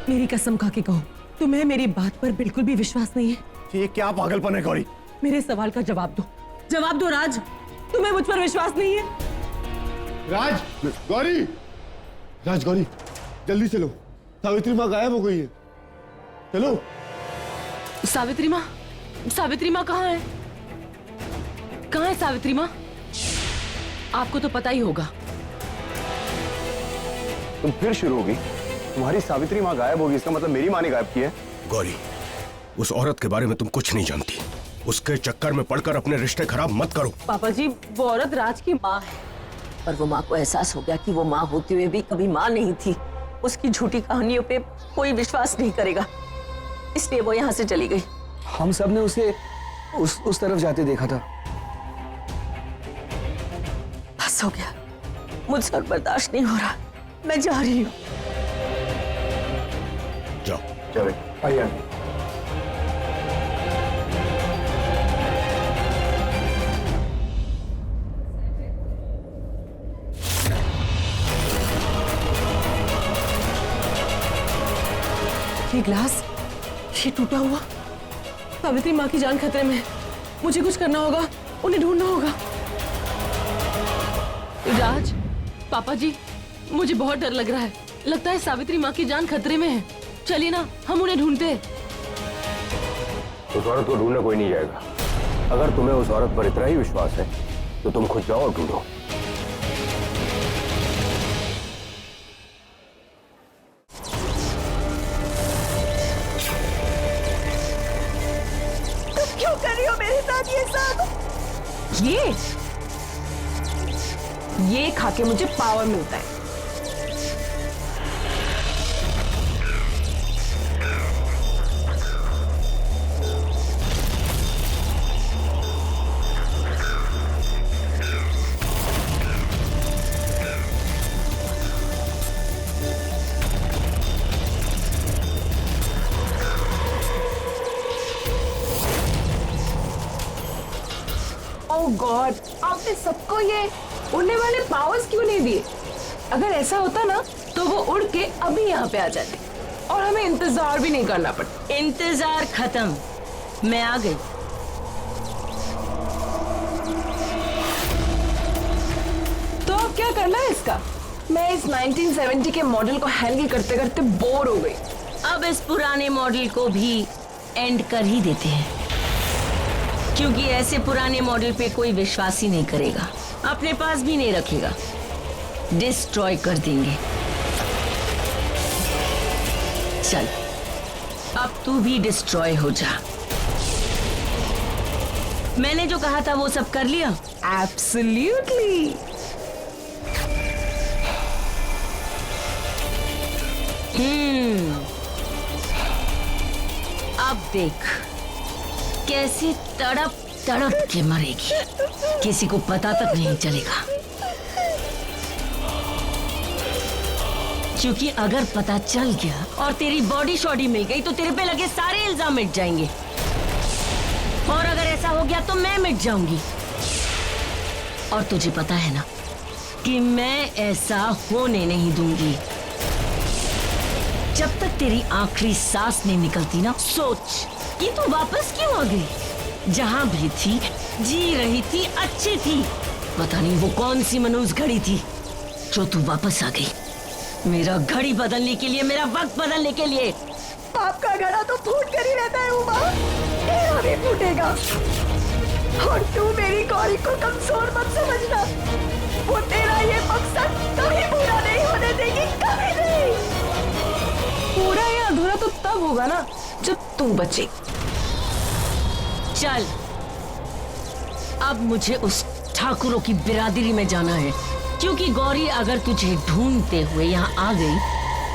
मेरी कसम खा के कहो, तुम्हें मेरी बात पर बिल्कुल भी विश्वास नहीं है? ये क्या पागलपन है गौरी? मेरे सवाल का जवाब दो, जवाब दो राज। तुम्हें मुझ पर विश्वास नहीं है? राज, गौरी, राज, गौरी, जल्दी चलो, सावित्री माँ गायब हो गई है। चलो। सावित्री माँ? सावित्री माँ कहाँ है? कहाँ है सावित्री माँ? आपको तो पता ही होगा। तुम फिर शुरू होगी? तुम्हारी सावित्री माँ गायब होगी, इसका मतलब मेरी माँ ने गायब की है? गौरी, उस औरत के बारे में तुम कुछ नहीं जानती। उसके चक्कर में पड़कर अपने रिश्ते खराब मत करो। पापा जी, वो औरत राज की माँ है, पर वो माँ को एहसास हो गया कि वो माँ होते हुए भी कभी माँ नहीं थी। उसकी झूठी कहानियों पे कोई विश्वास नहीं करेगा, इसलिए वो यहाँ से चली गई। हम सब ने उसे उस तरफ जाते देखा था। बस हो गया, मुझसे और बर्दाश्त नहीं हो रहा, मैं जा रही हूँ। जाओ। चलो आइए। ये ग्लास, ये टूटा हुआ, सावित्री माँ की जान खतरे में है। मुझे कुछ करना होगा, उन्हें ढूंढना होगा। राज, पापा जी, मुझे बहुत डर लग रहा है। लगता है सावित्री माँ की जान खतरे में है। चलिए ना, हम उन्हें ढूंढते हैं। उस औरत को ढूंढने कोई नहीं जाएगा। अगर तुम्हें उस औरत पर इतना ही विश्वास है तो तुम खुद जाओ और ढूंढो। तुम क्यों कर रही हो मेरे साथ ये सब? ये खा के मुझे पावर मिलता है। ओह गॉड, आपने सबको ये उड़ने वाले पावर्स क्यों नहीं दिए? अगर ऐसा होता ना तो वो उड़ के अभी यहाँ पे आ जाते और हमें इंतजार भी नहीं करना पड़ता। इंतजार खत्म, मैं आ गई। तो अब क्या करना है इसका? मैं इस 1970 के मॉडल को हैंडल करते करते बोर हो गई। अब इस पुराने मॉडल को भी एंड कर ही देते हैं, क्योंकि ऐसे पुराने मॉडल पे कोई विश्वास ही नहीं करेगा, अपने पास भी नहीं रखेगा, डिस्ट्रॉय कर देंगे। चल, अब तू भी डिस्ट्रॉय हो जा। मैंने जो कहा था वो सब कर लिया? एब्सोल्युटली। अब देख कैसे तड़प तड़प के मरेगी, किसी को पता तक नहीं चलेगा। क्योंकि अगर पता चल गया और तेरी बॉडी शॉडी मिल गई तो तेरे पे लगे सारे इल्जाम मिट जाएंगे, और अगर ऐसा हो गया तो मैं मिट जाऊंगी। और तुझे पता है ना कि मैं ऐसा होने नहीं दूंगी। जब तक तेरी आखिरी सांस नहीं निकलती ना, सोच कि तू वापस क्यों आ गई। जहां भी थी, जी रही थी, अच्छी थी। पता नहीं वो कौन सी मनूस घड़ी थी जो तू वापस आ गई। मेरा घड़ी बदलने के लिए, मेरा वक्त बदलने के लिए। आपका घड़ा तो फूट कर ही रहता है उमा, तेरा भी फूटेगा। और तू मेरी गौरी को कमजोर मत समझना, वो तेरा ये मकसद कभी पूरा नहीं होने देगी, कभी नहीं। पूरा या अधूरा तो तब होगा ना जब तू बचे। चल, अब मुझे उस ठाकुरों की बिरादरी में जाना है, क्योंकि गौरी अगर तुझे ढूंढते हुए यहाँ आ गई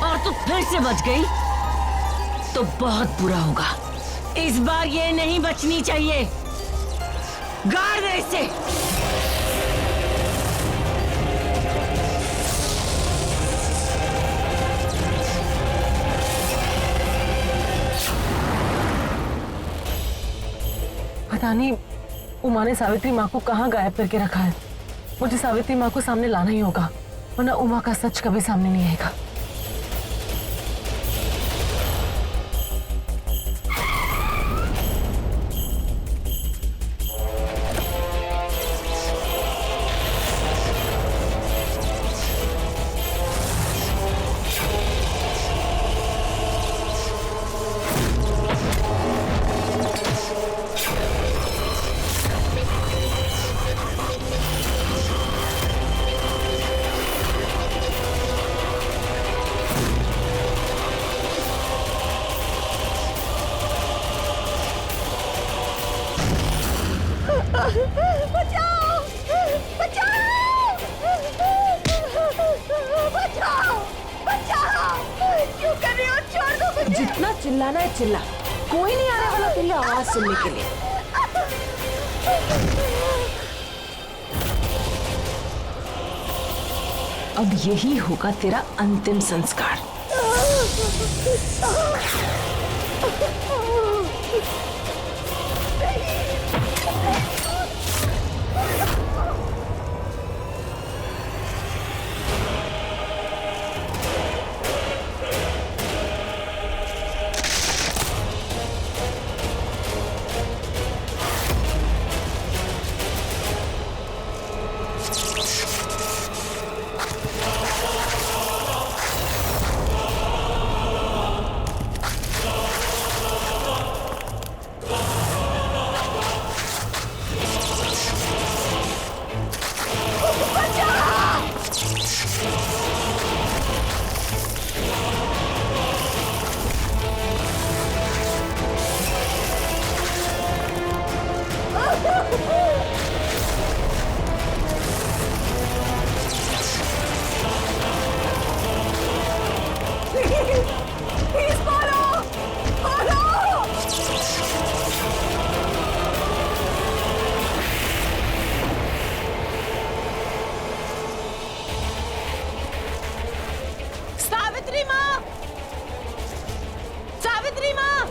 और तू फिर से बच गई तो बहुत बुरा होगा। इस बार ये नहीं बचनी चाहिए। गाड़ दे इसे। पता नहीं उमा ने सावित्री माँ को कहाँ गायब करके रखा है। मुझे सावित्री माँ को सामने लाना ही होगा, वरना उमा का सच कभी सामने नहीं आएगा। ना चिल्लाना है चिल्ला, कोई नहीं आने वाला तेरी आवाज सुनने के लिए। अब यही होगा तेरा अंतिम संस्कार। सावित्री माँ, सावित्री माँ,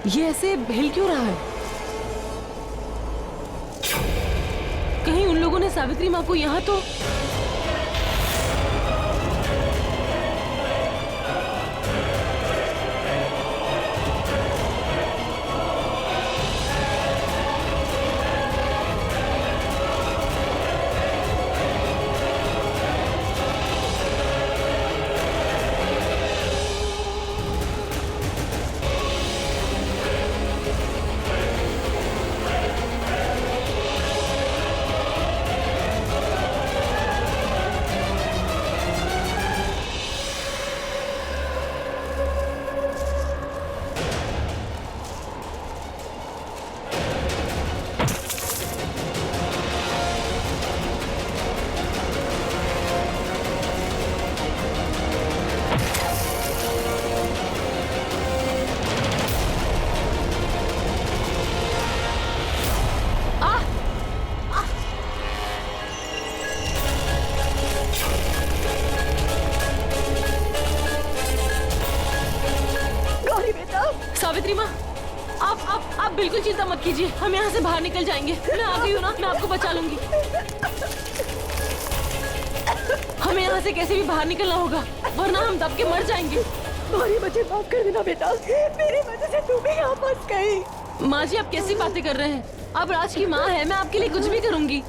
ये ऐसे हिल क्यों रहा है? कहीं उन लोगों ने सावित्री माँ को यहाँ तो सावित्री माँ, आप बिल्कुल चिंता मत कीजिए, हम यहाँ से बाहर निकल जाएंगे। मैं आ गई हूँ ना, मैं आपको बचा लूंगी। हमें यहाँ से कैसे भी बाहर निकलना होगा, वरना हम दब के मर जाएंगे। गौरी मुझे माफ कर देना बेटा, मेरी वजह से तू भी यहाँ फंस गई। माँ जी, आप कैसी बातें कर रहे हैं? आप राज की माँ है, मैं आपके लिए कुछ भी करूंगी।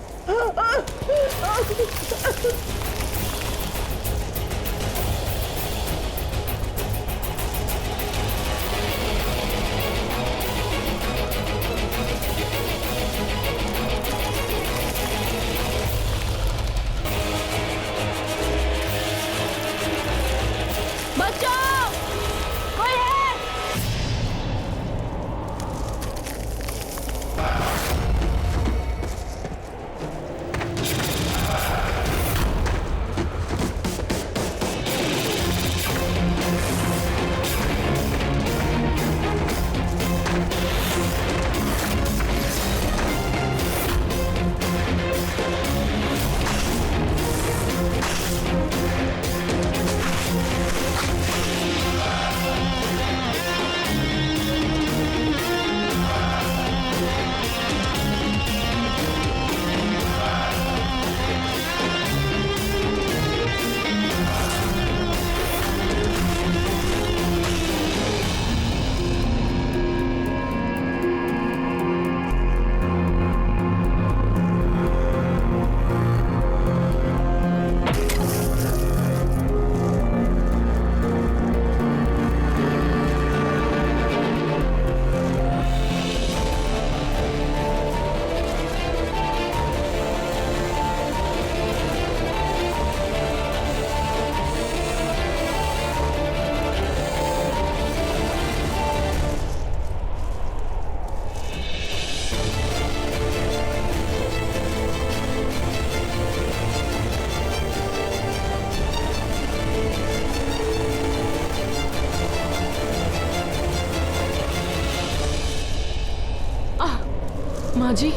माँ जी,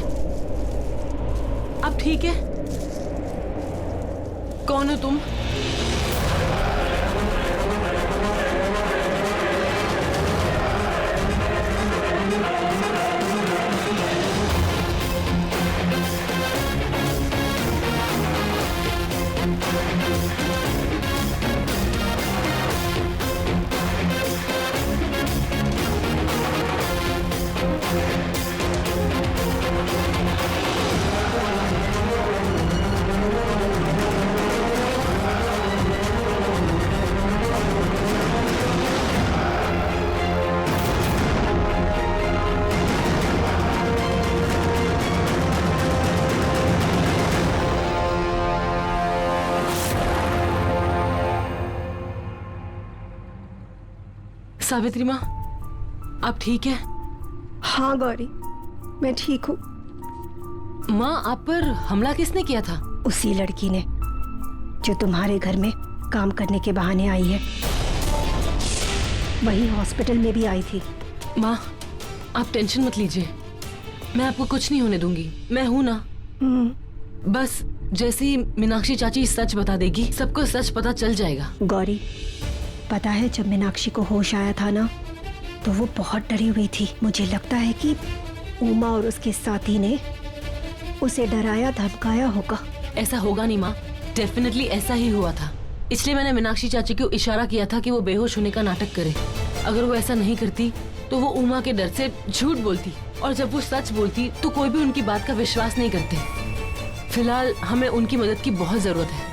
अब ठीक है? कौन हो तुम? सावित्री माँ, आप ठीक है? हाँ गौरी, मैं ठीक हूँ। माँ, आप पर हमला किसने किया था? उसी लड़की ने जो तुम्हारे घर में काम करने के बहाने आई है। वही हॉस्पिटल में भी आई थी। माँ, आप टेंशन मत लीजिए, मैं आपको कुछ नहीं होने दूंगी। मैं हूं ना। बस जैसे ही मीनाक्षी चाची सच बता देगी, सबको सच पता चल जाएगा। गौरी, पता है जब मीनाक्षी को होश आया था ना, तो वो बहुत डरी हुई थी। मुझे लगता है कि उमा और उसके साथी ने उसे डराया धमकाया होगा। ऐसा होगा नहीं माँ, डेफिनेटली ऐसा ही हुआ था। इसलिए मैंने मीनाक्षी चाची को इशारा किया था कि वो बेहोश होने का नाटक करे। अगर वो ऐसा नहीं करती तो वो उमा के डर से झूठ बोलती, और जब वो सच बोलती तो कोई भी उनकी बात का विश्वास नहीं करते। फिलहाल हमें उनकी मदद की बहुत जरूरत है।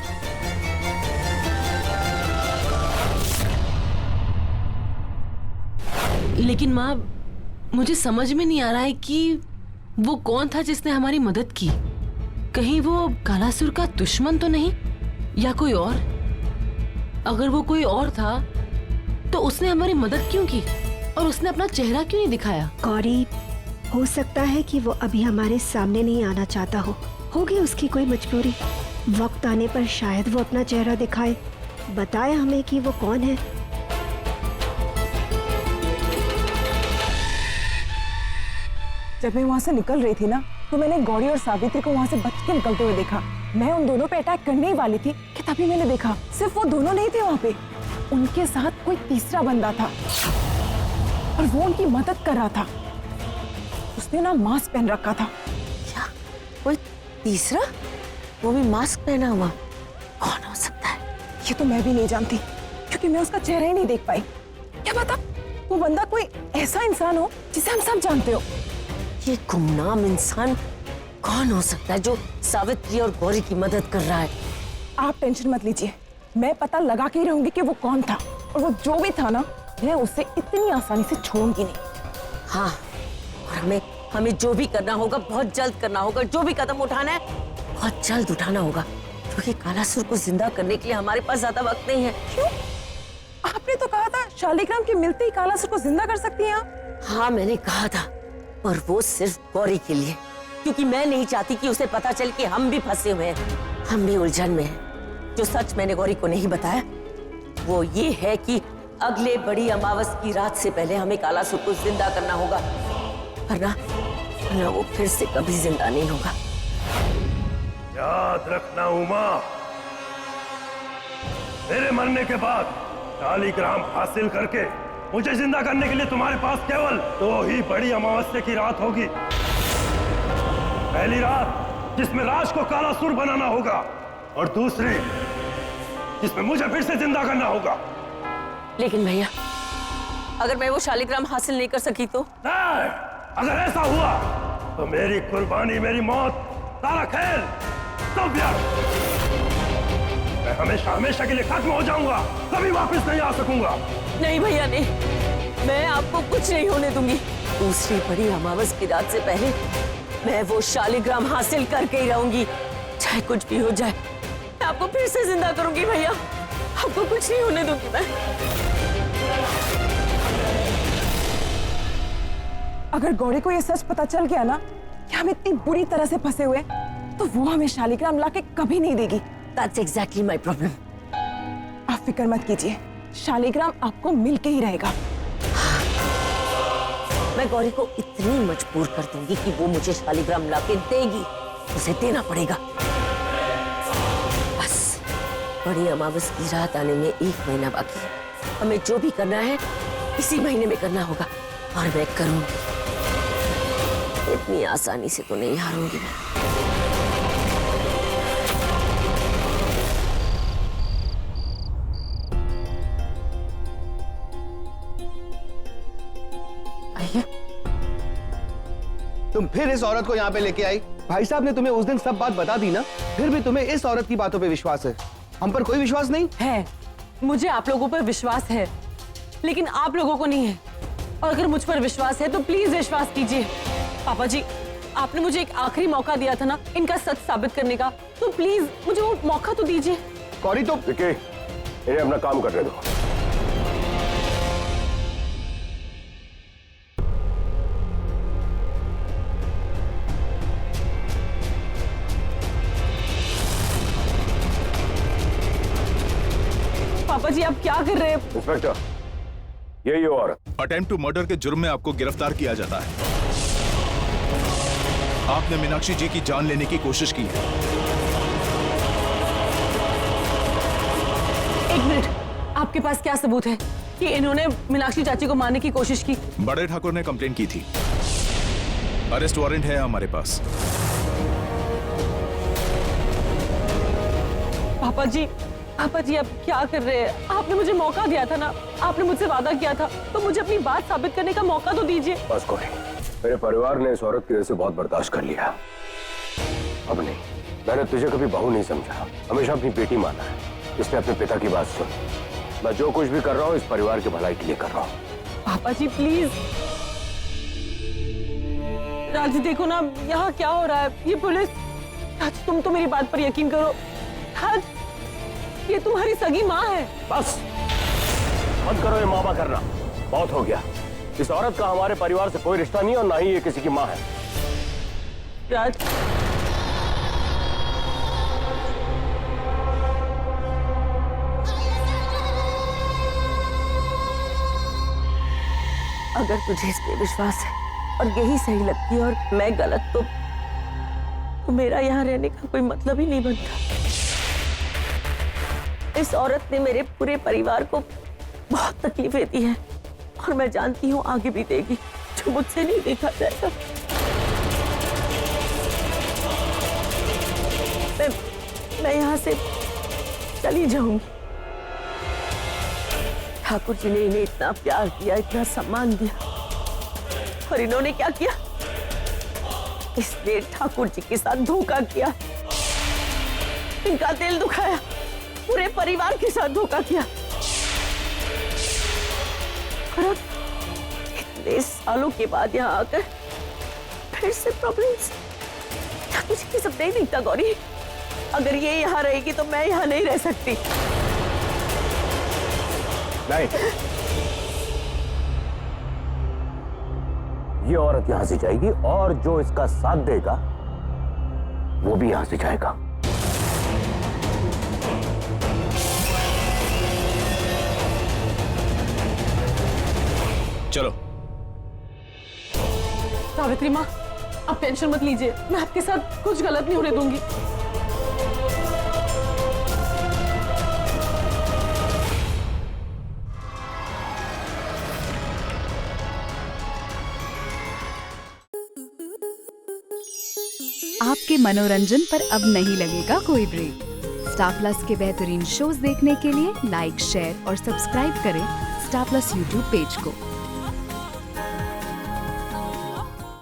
लेकिन माँ, मुझे समझ में नहीं आ रहा है कि वो कौन था जिसने हमारी मदद की। कहीं वो कालासुर का दुश्मन तो नहीं, या कोई और? अगर वो कोई और था तो उसने हमारी मदद क्यों की, और उसने अपना चेहरा क्यों नहीं दिखाया? गौरी, हो सकता है कि वो अभी हमारे सामने नहीं आना चाहता हो। होगी उसकी कोई मजबूरी। वक्त आने पर शायद वो अपना चेहरा दिखाए, बताए हमें कि वो कौन है। जब मैं वहाँ से निकल रही थी ना, तो मैंने गौरी और सावित्री को वहाँ से बच के निकलते हुए देखा। मैं उन दोनों पे अटैक करने ही वाली थी कि तभी मैंने देखा सिर्फ वो दोनों नहीं थे वहाँ पे, उनके साथ कोई तीसरा बंदा था और वो उनकी मदद कर रहा था। उसने ना मास्क पहन रखा था। क्या कोई तीसरा? वो भी मास्क पहना हुआ? कौन हो सकता है? ये तो मैं भी नहीं जानती, क्योंकि मैं उसका चेहरा ही नहीं देख पाई। क्या पता वो बंदा कोई ऐसा इंसान हो जिसे हम सब जानते हो। ये गुमनाम इंसान कौन हो सकता है जो सावित्री और गौरी की मदद कर रहा है? आप टेंशन मत लीजिए, मैं पता लगा के ही रहूंगी कि वो कौन था, और वो जो भी था ना, मैं उसे इतनी आसानी से छोड़ूंगी नहीं। हाँ, और हमें जो भी करना होगा बहुत जल्द करना होगा। जो भी कदम उठाना है बहुत जल्द उठाना होगा, क्योंकि कालासुर को जिंदा करने के लिए हमारे पास ज्यादा वक्त नहीं है। क्यों? आपने तो कहा था शालिग्राम के मिलते ही कालासुर को जिंदा कर सकती हैं आप। हाँ, मैंने कहा था, और वो सिर्फ गौरी के लिए, क्योंकि मैं नहीं चाहती कि उसे पता चले कि हम भी फंसे हुए हैं, हम भी उलझन में हैं। जो सच मैंने गौरी को नहीं बताया वो ये है कि अगले बड़ी अमावस की रात से पहले हमें कालासुर को जिंदा करना होगा, वरना वो फिर से कभी जिंदा नहीं होगा। याद रखना उमा, मेरे मरने के बाद शालिग्राम हासिल करके मुझे जिंदा करने के लिए तुम्हारे पास केवल 2 ही बड़ी अमावस्या की रात होगी। पहली रात जिसमें राज को कालासुर बनाना होगा, और दूसरी जिसमें मुझे फिर से जिंदा करना होगा। लेकिन भैया, अगर मैं वो शालिग्राम हासिल नहीं कर सकी तो? नहीं, अगर ऐसा हुआ तो मेरी कुर्बानी, मेरी मौत, सारा खेल सब व्यर्थ। मैं हमेशा हमेशा के लिए खत्म हो जाऊंगा, कभी वापस नहीं आ सकूंगा। नहीं भैया, नहीं, मैं आपको कुछ नहीं होने दूंगी। दूसरी बड़ी अमावस की रात से पहले मैं वो शालिग्राम हासिल करके ही रहूंगी, चाहे कुछ भी हो जाए। मैं आपको फिर से जिंदा करूंगी भैया, आपको कुछ नहीं होने दूंगी मैं। अगर गौरी को ये सच पता चल गया ना कि हम इतनी बुरी तरह से फंसे हुए, तो वो हमें शालिग्राम लाके कभी नहीं देगी। That's exactly my problem. आप फिक्र मत कीजिए, शालिग्राम आपको मिल के ही रहेगा। मैं गौरी को इतनी मजबूर कर दूंगी कि वो मुझे शालिग्राम लाके देगी, उसे देना पड़ेगा। बस बड़ी अमावस की रात आने में 1 महीना बाकी है। हमें जो भी करना है इसी महीने में करना होगा, और मैं करूंगी। इतनी आसानी से तो नहीं हारूंगी मैं। तुम फिर इस औरत को यहाँ पे लेके आई। भाई साहब ने तुम्हें उस दिन सब बात बता दी ना, फिर भी तुम्हें इस औरत की बातों पे विश्वास है, हम पर कोई विश्वास नहीं है। मुझे आप लोगों पर विश्वास है, लेकिन आप लोगों को नहीं है। और अगर मुझ पर विश्वास है तो प्लीज विश्वास कीजिए। पापा जी, आपने मुझे एक आखिरी मौका दिया था ना इनका सच साबित करने का, तो प्लीज मुझे वो मौका तो दीजिए। गौरी तो विकी, इन्हें अपना काम करने दो। पापा जी, आप क्या कर रहे हैं? इंस्पेक्टर, यही वो औरत। अटेम्प्ट टू मर्डर के जुर्म में आपको गिरफ्तार किया जाता है। आपने मीनाक्षी जी की जान लेने की कोशिश की है। 1 मिनट, आपके पास क्या सबूत है कि इन्होंने मीनाक्षी चाची को मारने की कोशिश की? बड़े ठाकुर ने कंप्लेंट की थी, अरेस्ट वारंट है हमारे पास। पापा जी, आप क्या कर रहे हैं? आपने मुझे मौका दिया था ना, आपने मुझसे वादा किया था, तो मुझे अपनी बात साबित करने का मौका तो दीजिए। बस गौरी, मेरे परिवार ने इस औरत की वजह से बहुत बर्दाश्त कर लिया। अब नहीं, मैंने तुझे कभी बहू नहीं समझा, हमेशा अपनी बेटी माना है। इसलिए अपने पिता की बात सुन। मैं जो कुछ भी कर रहा हूँ इस परिवार की भलाई के लिए कर रहा हूँ। पापा जी प्लीज। राज, देखो ना यहाँ क्या हो रहा है, ये पुलिस। राज, तुम तो मेरी बात पर यकीन करो। राज, ये तुम्हारी सगी माँ है। बस बंद करो ये मामा करना, बहुत हो गया। इस औरत का हमारे परिवार से कोई रिश्ता नहीं और ना ही ये किसी की माँ है। राज, अगर तुझे इस पे विश्वास है और यही सही लगती है और मैं गलत, तो मेरा यहाँ रहने का कोई मतलब ही नहीं बनता। इस औरत ने मेरे पूरे परिवार को बहुत तकलीफें दी हैं और मैं जानती हूँ आगे भी देगी, जो मुझसे नहीं देखा जाएगा। मैं यहाँ से चली जाऊंगी। ठाकुर जी ने इन्हें इतना प्यार दिया, इतना सम्मान दिया, और इन्होंने क्या किया? इसने ठाकुर जी के साथ धोखा किया, इनका दिल दुखाया, पूरे परिवार के साथ धोखा किया। और अब इतने सालों के बाद यहाँ आकर फिर से प्रॉब्लम्स। ठाकुर जी की सब नहीं दिखता गौरी। अगर ये यहाँ रहेगी तो मैं यहाँ नहीं रह सकती। नहीं, ये औरत यहां से जाएगी और जो इसका साथ देगा वो भी यहां से जाएगा। चलो। सावित्री माँ, आप टेंशन मत लीजिए, मैं आपके साथ कुछ गलत नहीं होने दूंगी। आपके मनोरंजन पर अब नहीं लगेगा कोई ब्रेक। स्टार प्लस के बेहतरीन शोज देखने के लिए लाइक, शेयर और सब्सक्राइब करें स्टार प्लस यूट्यूब पेज को।